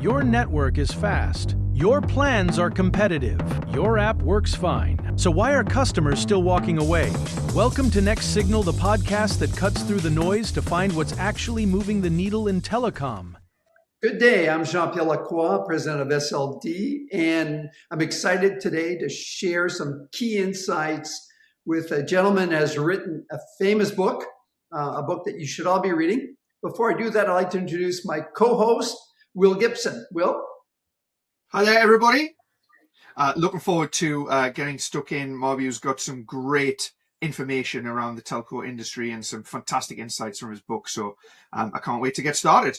Your network is fast. Your plans are competitive. Your app works fine. So why are customers still walking away? Welcome to Next Signal, the podcast that cuts through the noise to find what's actually moving the needle in telecom. Good day. I'm Jean-Pierre Lacroix, president of SLD, and I'm excited today to share some key insights with a gentleman who has written a famous book, a book that you should all be reading. Before I do that, I'd like to introduce my co-host, Will Gibson. Will? Hi there, everybody. Looking forward to getting stuck in. Marbue's got some great information around the telco industry and some fantastic insights from his book, so I can't wait to get started.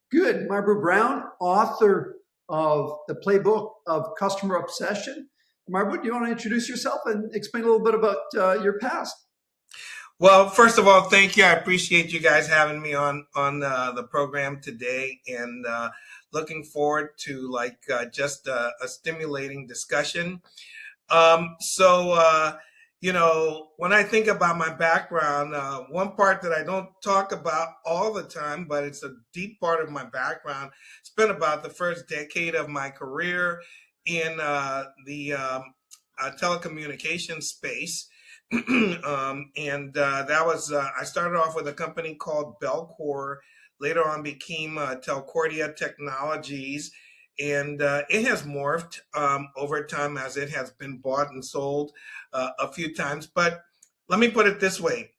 Good. Marbue Brown, author of the playbook of customer obsession. Marbue, do you want to introduce yourself and explain a little bit about your past? Well, first of all, thank you. I appreciate you guys having me on the program today, and looking forward to just a stimulating discussion. You know, when I think about my background, one part that I don't talk about all the time, but it's a deep part of my background, spent about the first decade of my career in the telecommunications space. That was, I started off with a company called Telco, later on became Telcordia Technologies, and it has morphed over time as it has been bought and sold a few times. But let me put it this way.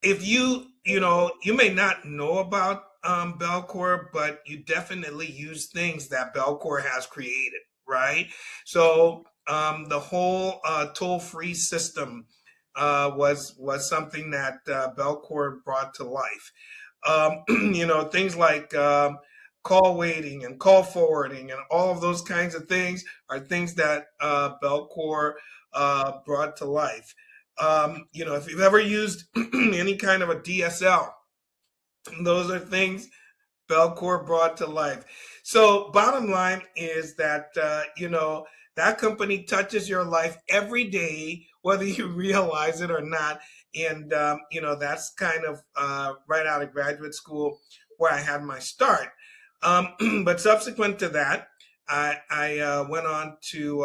If you may not know about Telco, but you definitely use things that Telco has created, right? So the whole toll-free system was something that Telco brought to life. Things like call waiting and call forwarding and all of those kinds of things are things that Telco brought to life. If you've ever used any kind of a DSL, those are things Telco brought to life. So bottom line is that, that company touches your life every day, whether you realize it or not. And, that's kind of right out of graduate school where I had my start. But subsequent to that, I went on to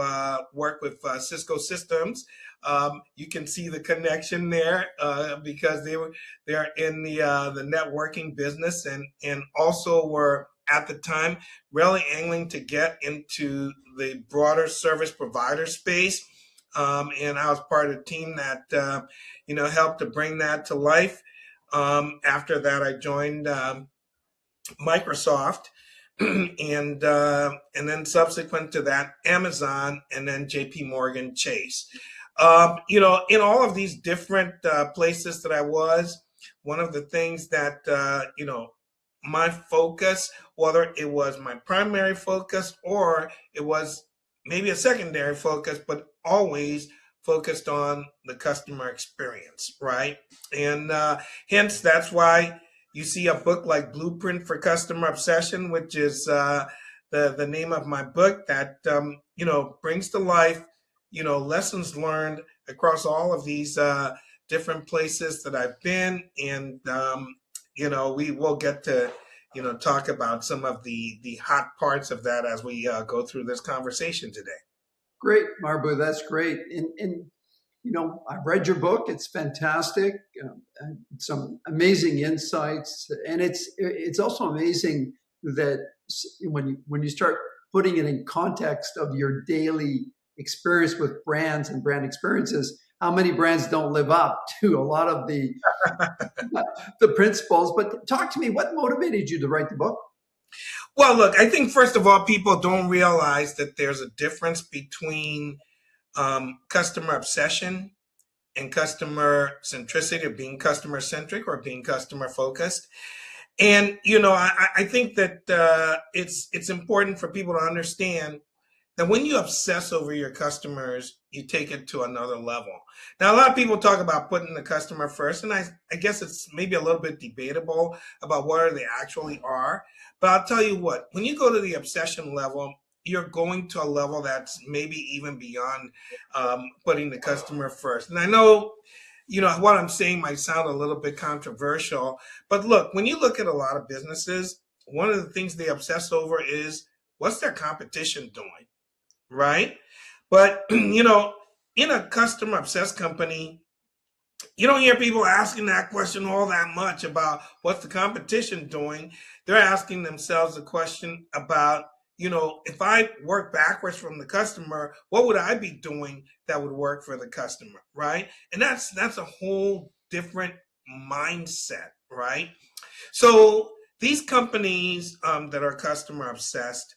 work with Cisco Systems. You can see the connection there because they're in the networking business and also were at the time really angling to get into the broader service provider space. And I was part of the team that helped to bring that to life. After that, I joined Microsoft. And then subsequent to that, Amazon, and then JP Morgan Chase. In all of these different places that I was, one of the things that, my focus, whether it was my primary focus or it was maybe a secondary focus, but always focused on the customer experience, right? And hence, that's why you see a book like Blueprint for Customer Obsession, which is the name of my book that, brings to life, lessons learned across all of these different places that I've been. And, we will get to, talk about some of the hot parts of that as we go through this conversation today. Great, Marbue, that's great. And I've read your book. It's fantastic. Some amazing insights, and it's also amazing that when you start putting it in context of your daily experience with brands and brand experiences, how many brands don't live up to a lot of the principles. But talk to me, what motivated you to write the book? Well, look, I think first of all, people don't realize that there's a difference between customer obsession and customer centricity, or being customer centric or being customer focused. And, I think that it's important for people to understand that when you obsess over your customers, you take it to another level. Now, a lot of people talk about putting the customer first, and I guess it's maybe a little bit debatable about where they actually are. But I'll tell you what, when you go to the obsession level, you're going to a level that's maybe even beyond putting the customer first. And I know, what I'm saying might sound a little bit controversial, but look, when you look at a lot of businesses, one of the things they obsess over is what's their competition doing, right? But, in a customer obsessed company, you don't hear people asking that question all that much about what's the competition doing. They're asking themselves a question about, if I work backwards from the customer, what would I be doing that would work for the customer, right? And that's a whole different mindset, right? So these companies that are customer obsessed,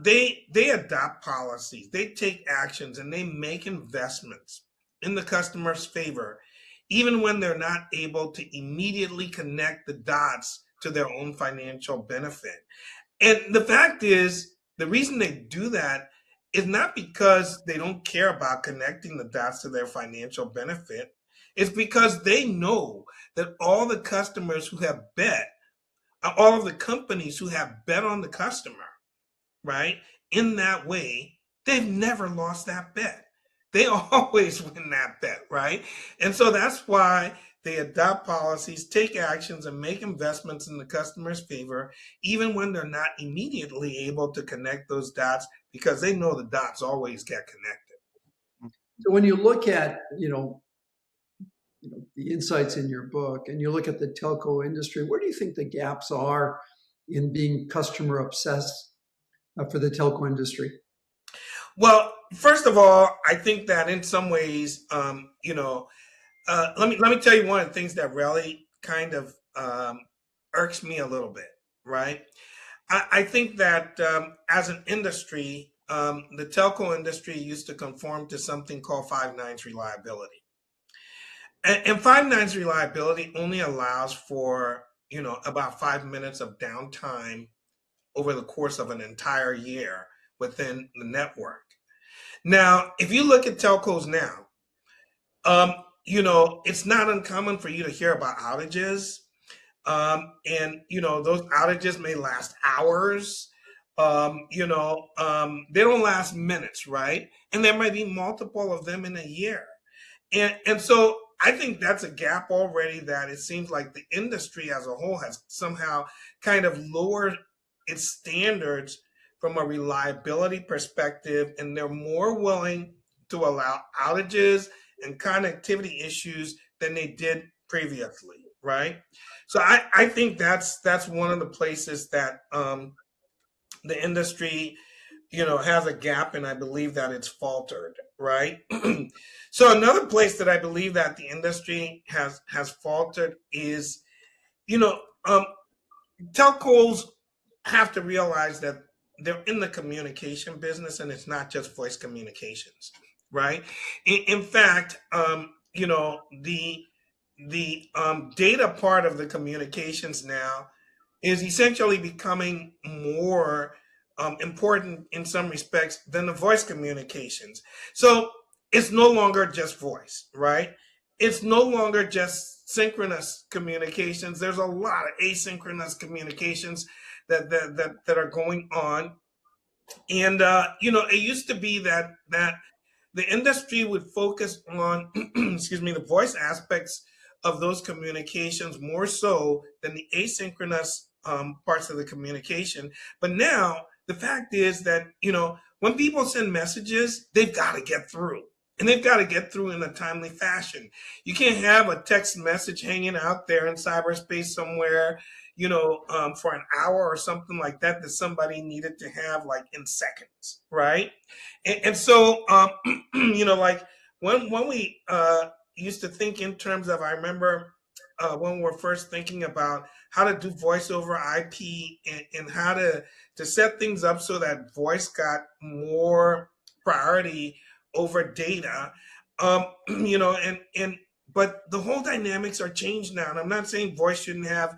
they adopt policies, they take actions, and they make investments in the customer's favor, even when they're not able to immediately connect the dots to their own financial benefit. And the fact is, the reason they do that is not because they don't care about connecting the dots to their financial benefit. It's because they know that all the customers who have bet, all of the companies who have bet on the customer, right? In that way, they've never lost that bet. They always win that bet, right? And so that's why they adopt policies, take actions, and make investments in the customer's favor, even when they're not immediately able to connect those dots, because they know the dots always get connected. So when you look at, the insights in your book and you look at the telco industry, where do you think the gaps are in being customer obsessed for the telco industry? Well, first of all, I think that in some ways, let me tell you one of the things that really kind of irks me a little bit, right? I think that as an industry, the telco industry used to conform to something called 5 nines reliability. And 5 nines reliability only allows for, about 5 minutes of downtime over the course of an entire year within the network. Now, if you look at telcos now, it's not uncommon for you to hear about outages. And, those outages may last hours. They don't last minutes, right? And there might be multiple of them in a year. And so I think that's a gap already that it seems like the industry as a whole has somehow kind of lowered its standards from a reliability perspective, and they're more willing to allow outages and connectivity issues than they did previously, right? So I think that's one of the places that the industry has a gap, and I believe that it's faltered, right? So another place that I believe that the industry has faltered is, telcos have to realize that they're in the communication business, and it's not just voice communications, right? In fact, the data part of the communications now is essentially becoming more important in some respects than the voice communications. So it's no longer just voice, right? It's no longer just synchronous communications. There's a lot of asynchronous communications that are going on. And it used to be that the industry would focus on excuse me, the voice aspects of those communications more so than the asynchronous parts of the communication. But now the fact is that, when people send messages, they've got to get through. And they've got to get through in a timely fashion. You can't have a text message hanging out there in cyberspace somewhere, for an hour or something like that somebody needed to have like in seconds, right? And so, like when we used to think in terms of, I remember when we were first thinking about how to do voice over IP and how to set things up so that voice got more priority over data, but the whole dynamics are changed now. And I'm not saying voice shouldn't have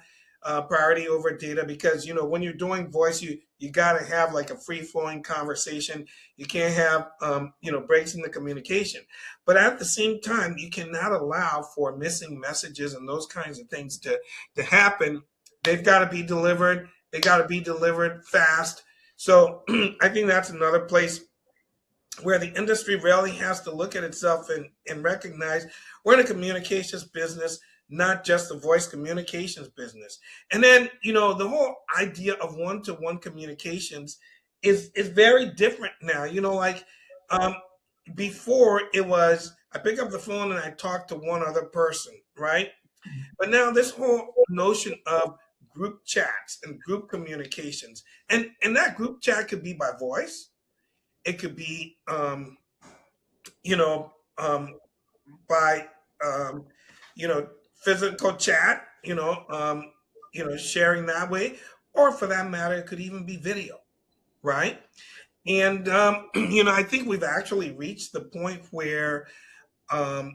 priority over data, because when you're doing voice, you got to have like a free flowing conversation. You can't have breaks in the communication, but at the same time you cannot allow for missing messages and those kinds of things to happen. They've got to be delivered. They got to be delivered fast. So I think that's another place where the industry really has to look at itself and recognize we're in a communications business, not just the voice communications business. And then, the whole idea of one-to-one communications is very different now. Like um, before it was I pick up the phone and I talk to one other person, right? But now this whole notion of group chats and group communications, and that group chat could be by voice, it could be you know by um, physical chat, sharing that way, or for that matter, it could even be video, right? And I think we've actually reached the point where apps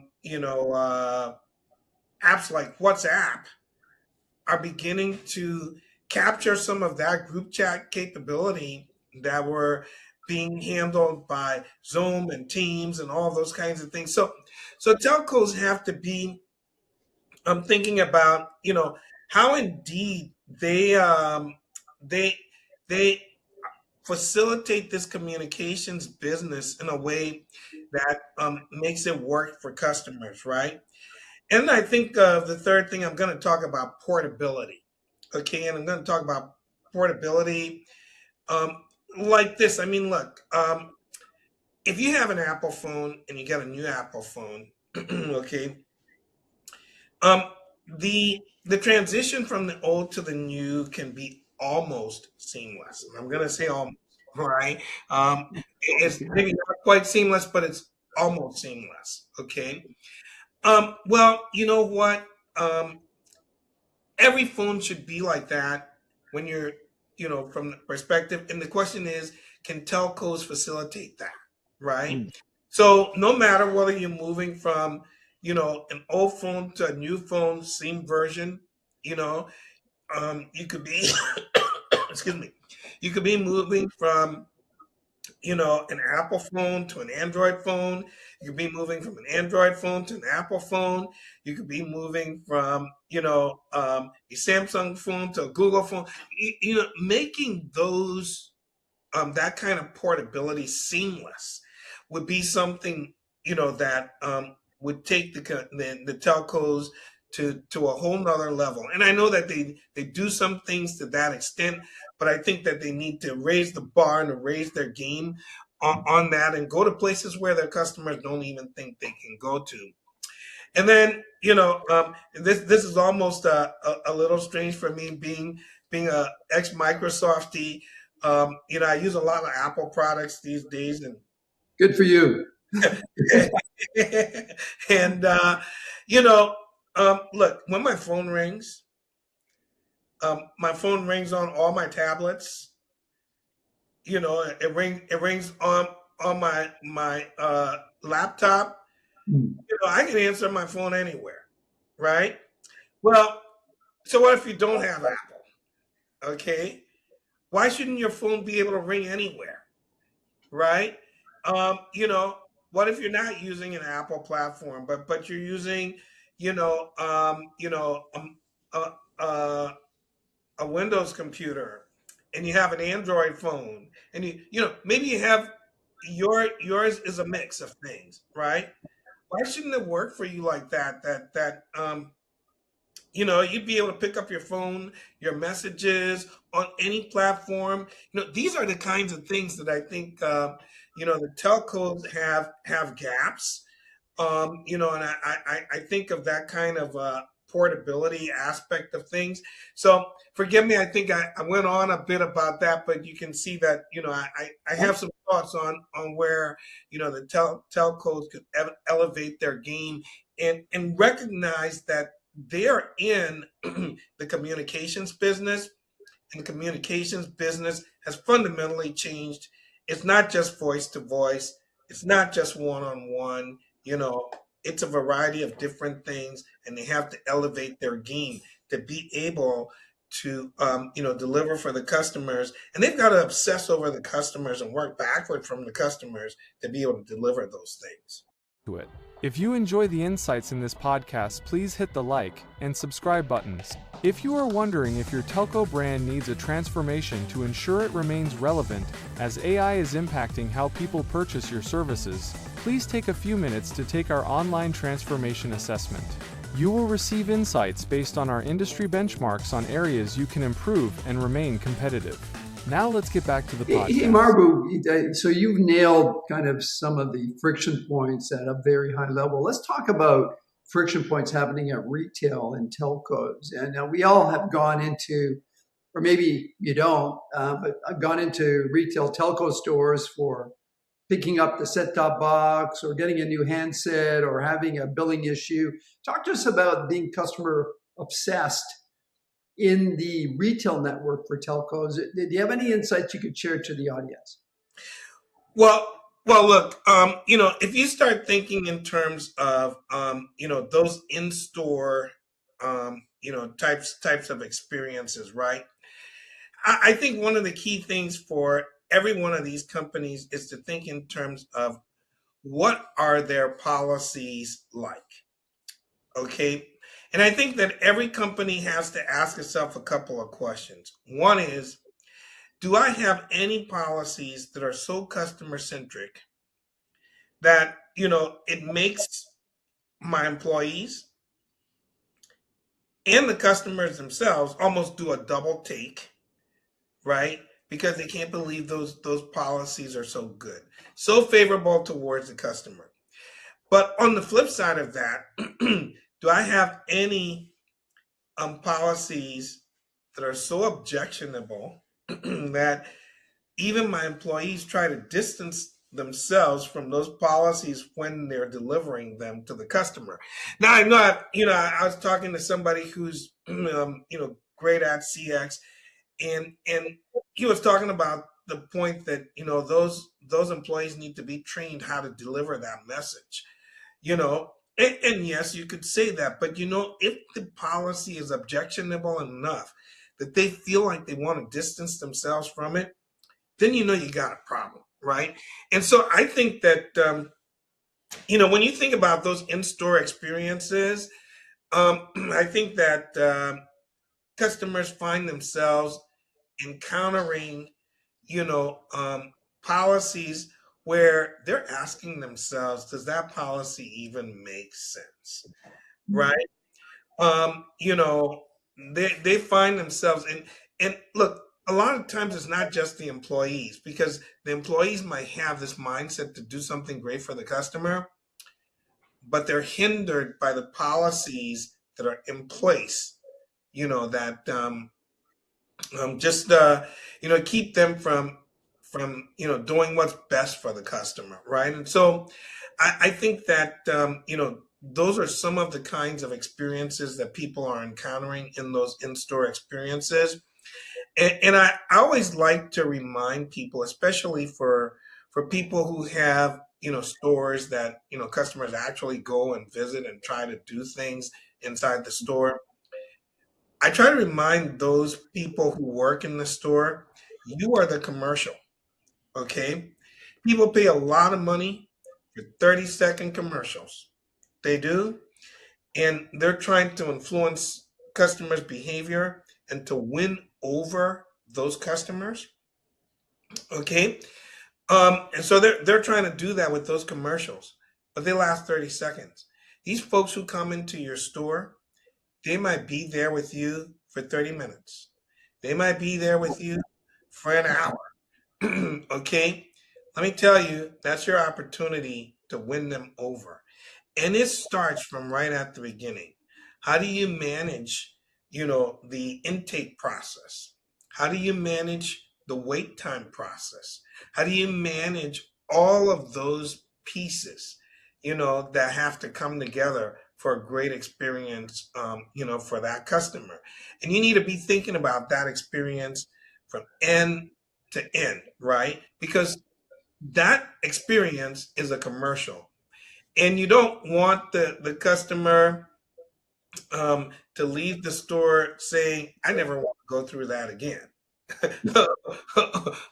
like WhatsApp are beginning to capture some of that group chat capability that were being handled by Zoom and Teams and all those kinds of things. So telcos have to be thinking about how indeed they they facilitate this communications business in a way that makes it work for customers, right? And I think the third thing I'm going to talk about portability. Okay, and I'm going to talk about portability um, like this. I mean, look, if you have an Apple phone and you get a new Apple phone, okay, um, the transition from the old to the new can be almost seamless. And I'm going to say almost, right? It's maybe not quite seamless, but it's almost seamless. Okay. Well, you know what? Every phone should be like that when you're, from the perspective. And the question is, can telcos facilitate that? Right. Mm. So no matter whether you're moving from, an old phone to a new phone, same version, you could be, excuse me, you could be moving from an Apple phone to an Android phone. You could be moving from an Android phone to an Apple phone. You could be moving from, a Samsung phone to a Google phone. Making those that kind of portability seamless would be something that would take the telcos to a whole nother level. And I know that they do some things to that extent, but I think that they need to raise the bar and to raise their game on that and go to places where their customers don't even think they can go to. And then this is almost a little strange for me being a ex Microsoftie. I use a lot of Apple products these days, and Good for you. and look, when my phone rings on all my tablets. It rings on my laptop. I can answer my phone anywhere, right? Well, so what if you don't have Apple? Okay, why shouldn't your phone be able to ring anywhere, right? What if you're not using an Apple platform, but you're using, you know, um, you know, um, a, a, a Windows computer, and you have an Android phone, and maybe you have yours is a mix of things, right? Why shouldn't it work for you like that? You'd be able to pick up your phone, your messages on any platform. These are the kinds of things that I think the telcos have gaps. And I think of that kind of portability aspect of things. So forgive me, I think I went on a bit about that, but you can see that I have some thoughts on where the telcos could elevate their game and recognize that they're in the communications business, and the communications business has fundamentally changed. It's not just voice to voice. It's not just one-on-one. It's a variety of different things, and they have to elevate their game to be able to, deliver for the customers. And they've got to obsess over the customers and work backward from the customers to be able to deliver those things. If you enjoy the insights in this podcast, please hit the like and subscribe buttons. If you are wondering if your telco brand needs a transformation to ensure it remains relevant as AI is impacting how people purchase your services, please take a few minutes to take our online transformation assessment. You will receive insights based on our industry benchmarks on areas you can improve and remain competitive. Now let's get back to the podcast. Hey, Marbue, so you've nailed kind of some of the friction points at a very high level. Let's talk about friction points happening at retail and telcos. And we all have gone into, or maybe you don't, but I've gone into retail telco stores for picking up the set-top box or getting a new handset or having a billing issue. Talk to us about being customer obsessed in the retail network for telcos. Do you have any insights you could share to the audience? Well, look, if you start thinking in terms of, those in-store, types of experiences, right? I think one of the key things for every one of these companies is to think in terms of what are their policies like, okay? And I think that every company has to ask itself a couple of questions. One is, do I have any policies that are so customer centric that, it makes my employees and the customers themselves almost do a double take, right? Because they can't believe those policies are so good, so favorable towards the customer. But on the flip side of that, do I have any policies that are so objectionable that even my employees try to distance themselves from those policies when they're delivering them to the customer? Now I know, I was talking to somebody who's, great at CX, and he was talking about the point that those employees need to be trained how to deliver that message. And yes, you could say that, but if the policy is objectionable enough that they feel like they want to distance themselves from it, then you got a problem, right? And so I think that when you think about those in-store experiences, I think that customers find themselves encountering, policies where they're asking themselves, does that policy even make sense? Right? Um, you know, they find themselves and look, a lot of times it's not just the employees, because the employees might have this mindset to do something great for the customer, but they're hindered by the policies that are in place, that just keep them from doing what's best for the customer, right? And so I think that those are some of the kinds of experiences that people are encountering in those in-store experiences. And I always like to remind people, especially for people who have stores that customers actually go and visit and try to do things inside the store. I try to remind those people who work in the store, you are the commercial, okay? People pay a lot of money for 30-second commercials. They do. And they're trying to influence customers' behavior and to win over those customers, okay? And so they're trying to do that with those commercials, but they last 30 seconds. These folks who come into your store, they might be there with you for 30 minutes. They might be there with you for an hour. Okay? Let me tell you, that's your opportunity to win them over. And it starts from right at the beginning. How do you manage, the intake process? How do you manage the wait time process? How do you manage all of those pieces, that have to come together for a great experience, for that customer? And you need to be thinking about that experience from end to end, right? Because that experience is a commercial. And you don't want the customer to leave the store saying, I never want to go through that again.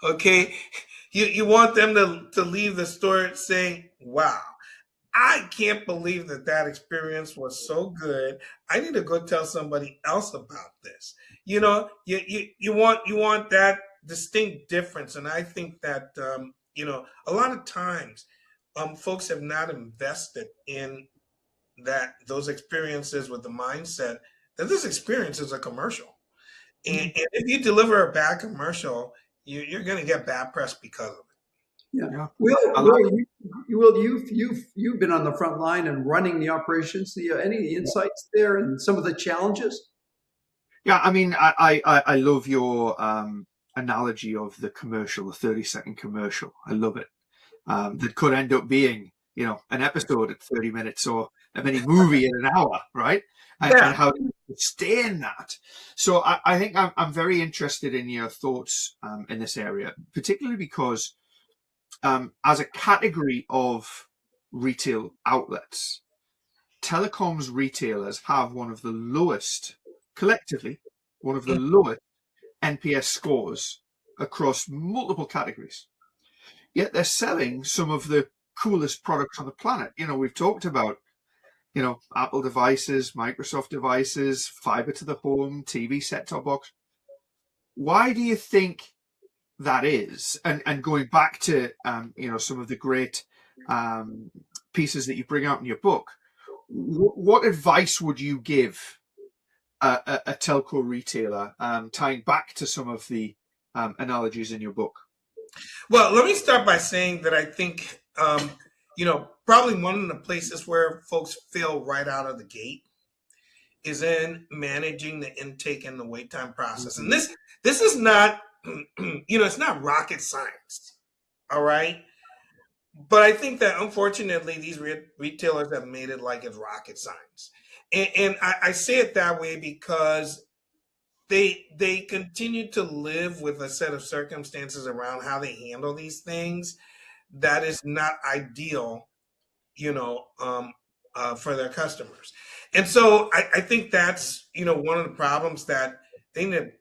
Okay? You want them to leave the store saying, wow, I can't believe that experience was so good. I need to go tell somebody else about this. You want that distinct difference, and I think that a lot of times, folks have not invested in that those experiences with the mindset that this experience is a commercial. And if you deliver a bad commercial, you're going to get bad press because of it. Yeah. Yeah. You've been on the front line and running the operations. Any insights there and some of the challenges? Yeah, I mean, I love your analogy of the commercial, the 30-second commercial. I love it. That could end up being, an episode at 30 minutes or a mini movie in an hour, right? And how to sustain that. So I think I'm very interested in your thoughts in this area, particularly because as a category of retail outlets, telecoms retailers have collectively, one of the lowest NPS scores across multiple categories. Yet they're selling some of the coolest products on the planet. We've talked about, Apple devices, Microsoft devices, fiber to the home, TV set-top box. Why do you think that is? And going back to, some of the great pieces that you bring out in your book, what advice would you give a telco retailer, tying back to some of the analogies in your book? Well, let me start by saying that I think, probably one of the places where folks fail right out of the gate is in managing the intake and the wait time process. And this is not, it's not rocket science, all right? But I think that unfortunately these retailers have made it like it's rocket science. And I say it that way because they continue to live with a set of circumstances around how they handle these things that is not ideal, for their customers. And so I think that's, one of the problems, that they need to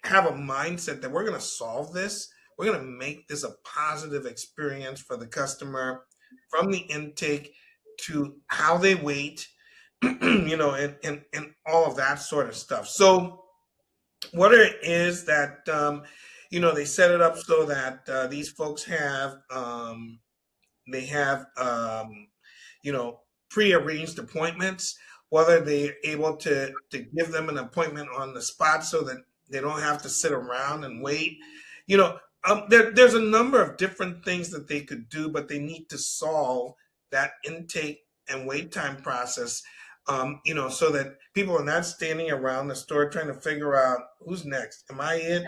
have a mindset that we're going to solve this. We're going to make this a positive experience for the customer from the intake to how they wait, and all of that sort of stuff. So what it is that, they set it up so that these folks have, pre-arranged appointments, whether they're able to give them an appointment on the spot so that they don't have to sit around and wait. There's a number of different things that they could do, but they need to solve that intake and wait time process, so that people are not standing around the store trying to figure out who's next. Am I it?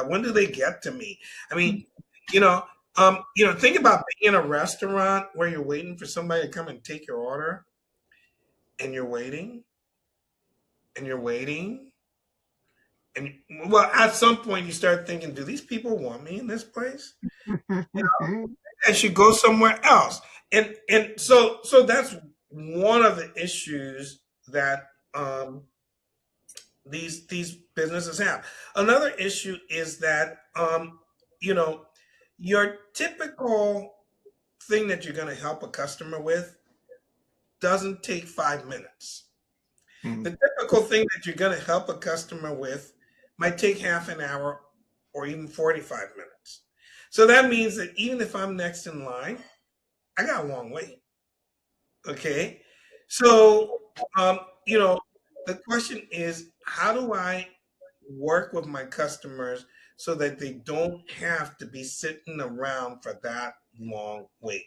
When do they get to me? I mean, think about being in a restaurant where you're waiting for somebody to come and take your order, and you're waiting, and you're waiting, and at some point you start thinking, do these people want me in this place? I should go somewhere else. And so that's one of the issues that these businesses have. Another issue is that your typical thing that you're going to help a customer with doesn't take 5 minutes. The typical thing that you're going to help a customer with might take half an hour or even 45 minutes. So that means that even if I'm next in line, I got a long wait. Okay. So, the question is, how do I work with my customers so that they don't have to be sitting around for that long wait?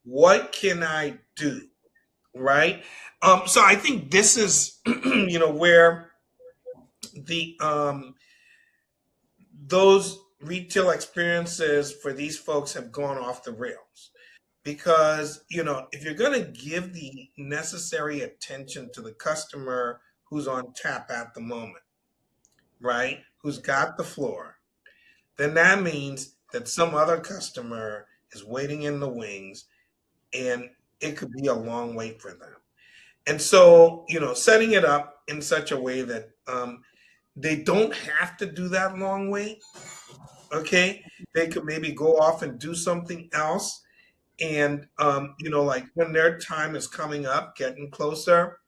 What can I do? Right. So I think this is, where the those retail experiences for these folks have gone off the rails. Because, if you're going to give the necessary attention to the customer who's on tap at the moment, right, who's got the floor, then that means that some other customer is waiting in the wings, and it could be a long wait for them. And so, setting it up in such a way that they don't have to do that long wait, okay? They could maybe go off and do something else. And, like when their time is coming up, getting closer,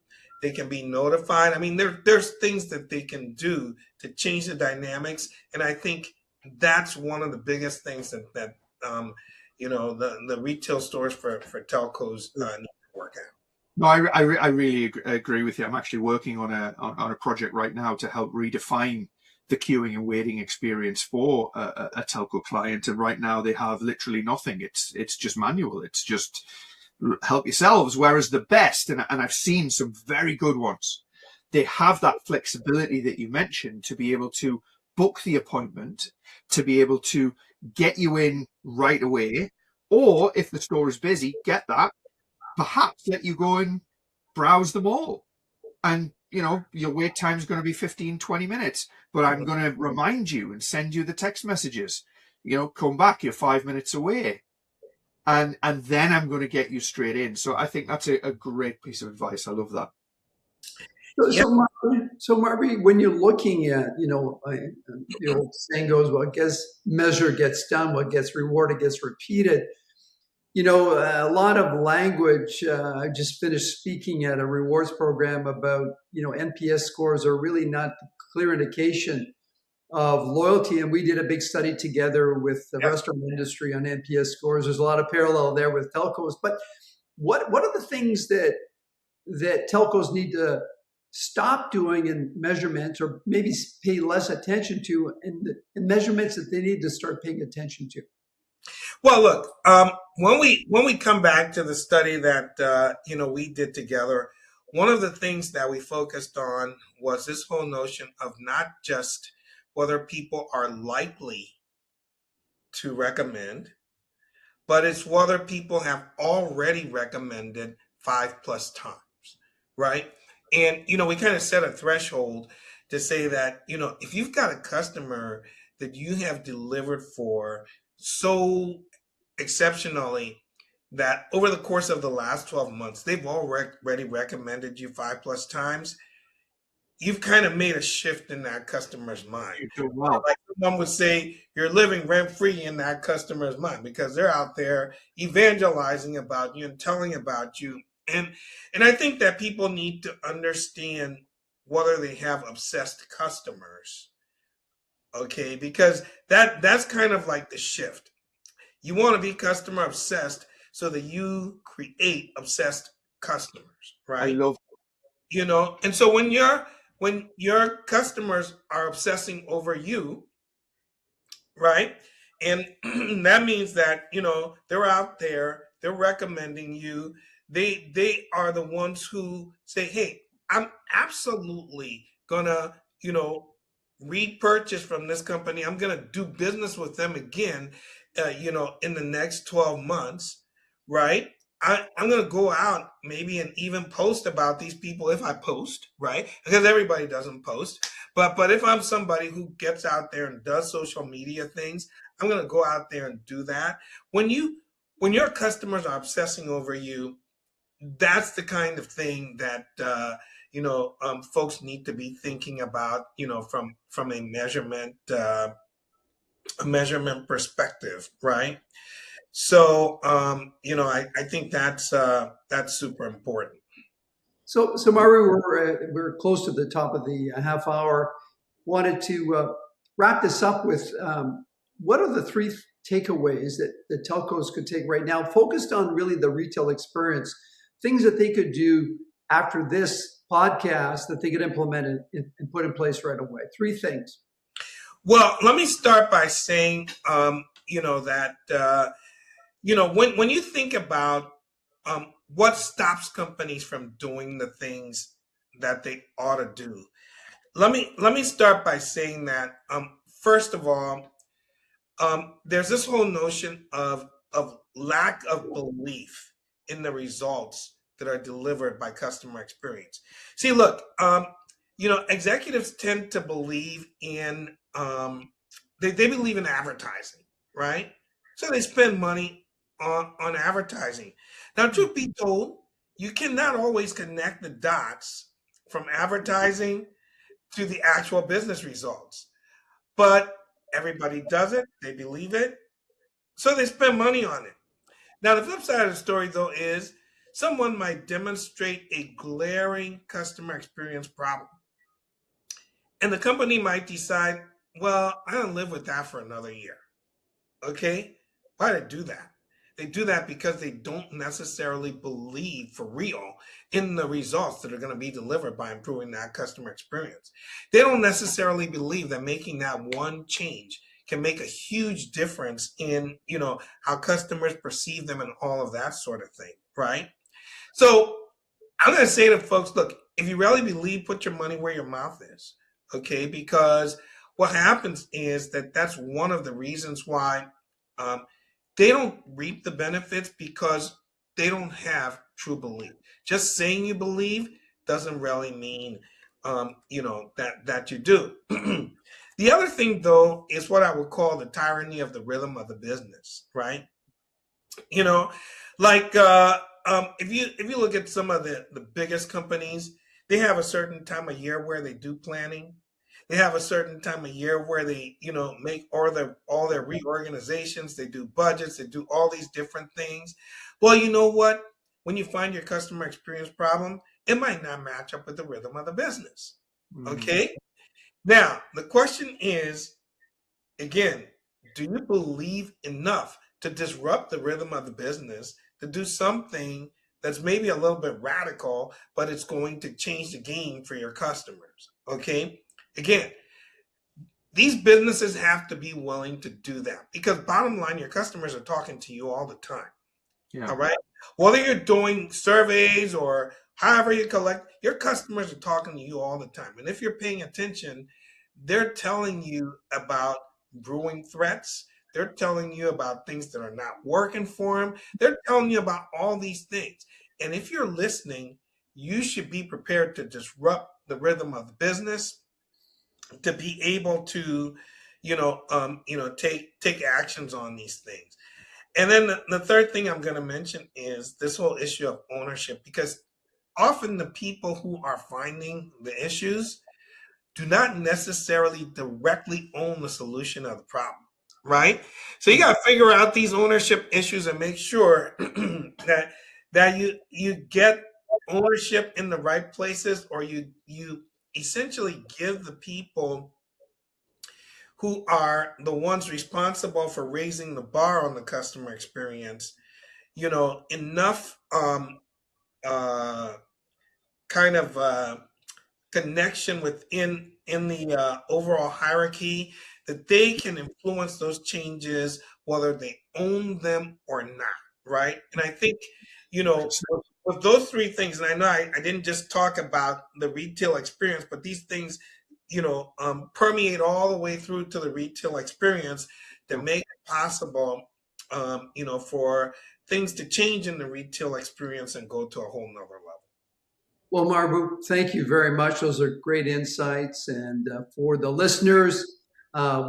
they can be notified. I mean, there's things that they can do to change the dynamics. And I think that's one of the biggest things that the retail stores for telcos need to work out. No, I really agree with you. I'm actually working on a project right now to help redefine the queuing and waiting experience for a telco client. And right now they have literally nothing. It's just manual. It's just help yourselves. Whereas the best, and I've seen some very good ones, they have that flexibility that you mentioned to be able to book the appointment, to be able to get you in right away, or if the store is busy, get that, perhaps let you go and browse them all. And, your wait time is going to be 15, 20 minutes, but I'm going to remind you and send you the text messages, come back, you're 5 minutes away. And then I'm going to get you straight in. So I think that's a great piece of advice. I love that. So, Yeah. Marby, when you're looking at, the old saying goes, what gets measured gets done, what gets rewarded gets repeated. A lot of language. I just finished speaking at a rewards program about, NPS scores are really not the clear indication of loyalty. And we did a big study together with the restaurant industry on NPS scores. There's a lot of parallel there with telcos. But what are the things that telcos need to stop doing in measurements, or maybe pay less attention to, and measurements that they need to start paying attention to? Well, look, when we come back to the study that we did together, one of the things that we focused on was this whole notion of not just whether people are likely to recommend, but it's whether people have already recommended 5+ times, right? And we kind of set a threshold to say that if you've got a customer that you have delivered for so exceptionally that over the course of the last 12 months they've already recommended you 5+ times, you've kind of made a shift in that customer's mind. You're doing well. Like someone would say, you're living rent free in that customer's mind because they're out there evangelizing about you and telling about you. And I think that people need to understand whether they have obsessed customers. Okay, because that's kind of like the shift. You want to be customer obsessed so that you create obsessed customers, I right? love And so when your customers are obsessing over you, right? And that means that, they're out there, they're recommending you. They are the ones who say, "Hey, I'm absolutely gonna, repurchase from this company. I'm gonna do business with them again, in the next 12 months, right?" I'm going to go out maybe and even post about these people if I post, right? Because everybody doesn't post. But if I'm somebody who gets out there and does social media things, I'm going to go out there and do that. When your customers are obsessing over you, that's the kind of thing that folks need to be thinking about, from a measurement perspective, right? So, I think that's super important. So Maru, we're close to the top of the half hour. Wanted to wrap this up with what are the three takeaways that the telcos could take right now, focused on really the retail experience, things that they could do after this podcast that they could implement and put in place right away. Three things. Well, let me start by saying, that when you think about what stops companies from doing the things that they ought to do, let me start by saying that first of all, there's this whole notion of lack of belief in the results that are delivered by customer experience. See, look, executives tend to believe in they believe in advertising, right? So they spend money on advertising. Now, truth be told, you cannot always connect the dots from advertising to the actual business results. But everybody does it, they believe it, so they spend money on it. Now, the flip side of the story, though, is someone might demonstrate a glaring customer experience problem. And the company might decide, well, I don't live with that for another year. Okay? Why did I do that? They do that because they don't necessarily believe for real in the results that are going to be delivered by improving that customer experience. They don't necessarily believe that making that one change can make a huge difference in, how customers perceive them and all of that sort of thing, right? So I'm going to say to folks, look, if you really believe, put your money where your mouth is, okay? Because what happens is that's one of the reasons why they don't reap the benefits, because they don't have true belief. Just saying you believe doesn't really mean, that you do. The other thing, though, is what I would call the tyranny of the rhythm of the business, right? Like if you look at some of the biggest companies, they have a certain time of year where they do planning. They have a certain time of year where they, make all their reorganizations. They do budgets. They do all these different things. Well, you know what? When you find your customer experience problem, it might not match up with the rhythm of the business. Okay. Now the question is, again, do you believe enough to disrupt the rhythm of the business, to do something that's maybe a little bit radical, but it's going to change the game for your customers? Okay. Again, these businesses have to be willing to do that, because bottom line, your customers are talking to you all the time. Yeah. All right. Whether you're doing surveys or however you collect, your customers are talking to you all the time. And if you're paying attention, they're telling you about brewing threats. They're telling you about things that are not working for them. They're telling you about all these things. And if you're listening, you should be prepared to disrupt the rhythm of the business, to be able to, take actions on these things. And then the third thing I'm going to mention is this whole issue of ownership, because often the people who are finding the issues do not necessarily directly own the solution of the problem, right? So you got to figure out these ownership issues and make sure that you get ownership in the right places, or you essentially give the people who are the ones responsible for raising the bar on the customer experience, enough kind of connection within the overall hierarchy that they can influence those changes, whether they own them or not, right? And I think, with those three things, and I know I didn't just talk about the retail experience, but these things, permeate all the way through to the retail experience to make it possible, for things to change in the retail experience and go to a whole nother level. Well, Marbue, thank you very much. Those are great insights. And for the listeners,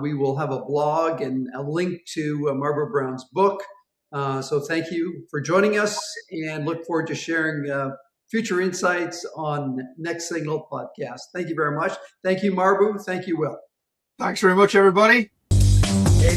we will have a blog and a link to Marbue Brown's book. So thank you for joining us, and look forward to sharing future insights on Next Signal podcast. Thank you very much. Thank you, Marbue. Thank you, Will. Thanks very much, everybody. Hey,